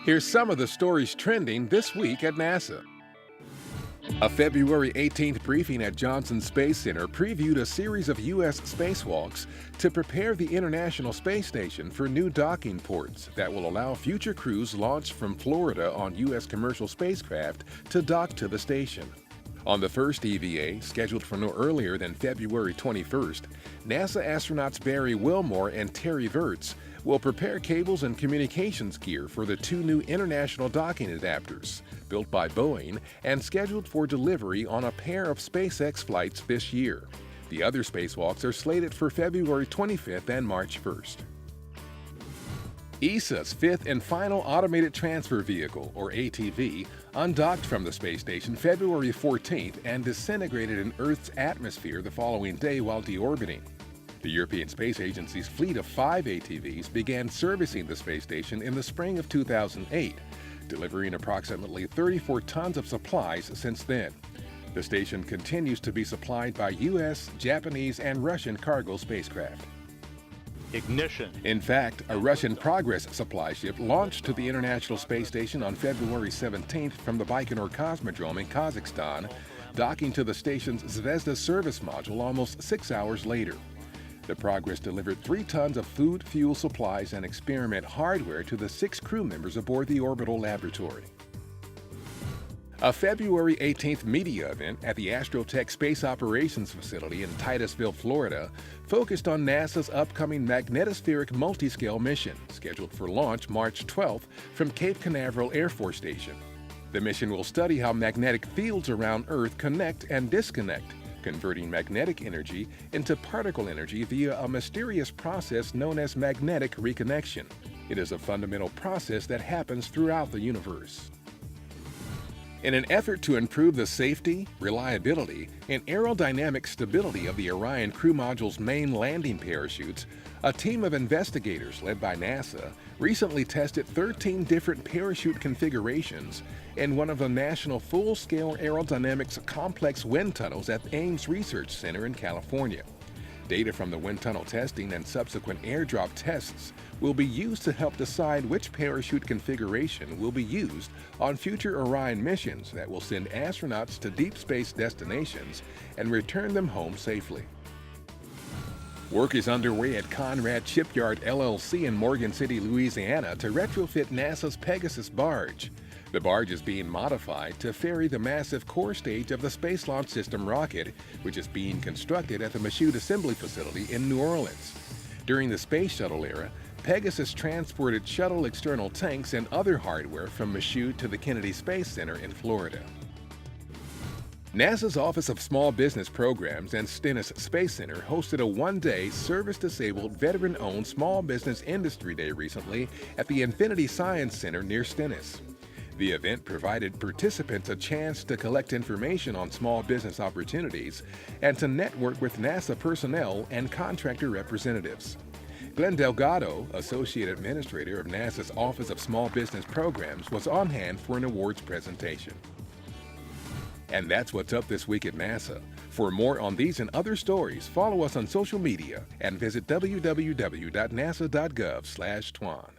Here's some of the stories trending this week at NASA. A February 18th briefing at Johnson Space Center previewed a series of U.S. spacewalks to prepare the International Space Station for new docking ports that will allow future crews launched from Florida on U.S. commercial spacecraft to dock to the station. On the first EVA, scheduled for no earlier than February 21st, NASA astronauts Barry Wilmore and Terry Virts will prepare cables and communications gear for the two new international docking adapters, built by Boeing and scheduled for delivery on a pair of SpaceX flights this year. The other spacewalks are slated for February 25th and March 1st. ESA's fifth and final automated transfer vehicle, or ATV, undocked from the space station February 14th and disintegrated in Earth's atmosphere the following day while deorbiting. The European Space Agency's fleet of 5 ATVs began servicing the space station in the spring of 2008, delivering approximately 34 tons of supplies since then. The station continues to be supplied by U.S., Japanese, and Russian cargo spacecraft. Ignition. In fact, a Russian Progress supply ship launched to the International Space Station on February 17th from the Baikonur Cosmodrome in Kazakhstan, docking to the station's Zvezda service module almost 6 hours later. The Progress delivered 3 tons of food, fuel supplies, and experiment hardware to the 6 crew members aboard the orbital laboratory. A February 18th media event at the Astrotech Space Operations facility in Titusville, Florida, focused on NASA's upcoming Magnetospheric Multiscale mission, scheduled for launch March 12th from Cape Canaveral Air Force Station. The mission will study how magnetic fields around Earth connect and disconnect, converting magnetic energy into particle energy via a mysterious process known as magnetic reconnection. It is a fundamental process that happens throughout the universe. In an effort to improve the safety, reliability, and aerodynamic stability of the Orion crew module's main landing parachutes, a team of investigators led by NASA recently tested 13 different parachute configurations in one of the National Full-Scale Aerodynamics Complex Wind Tunnels at Ames Research Center in California. Data from the wind tunnel testing and subsequent airdrop tests will be used to help decide which parachute configuration will be used on future Orion missions that will send astronauts to deep space destinations and return them home safely. Work is underway at Conrad Shipyard LLC in Morgan City, Louisiana to retrofit NASA's Pegasus barge. The barge is being modified to ferry the massive core stage of the Space Launch System rocket, which is being constructed at the Michoud Assembly Facility in New Orleans. During the Space Shuttle era, Pegasus transported shuttle external tanks and other hardware from Michoud to the Kennedy Space Center in Florida. NASA's Office of Small Business Programs and Stennis Space Center hosted a one-day service-disabled, veteran-owned small business industry day recently at the Infinity Science Center near Stennis. The event provided participants a chance to collect information on small business opportunities and to network with NASA personnel and contractor representatives. Glenn Delgado, Associate Administrator of NASA's Office of Small Business Programs, was on hand for an awards presentation. And that's what's up this week at NASA. For more on these and other stories, follow us on social media and visit www.nasa.gov/twan.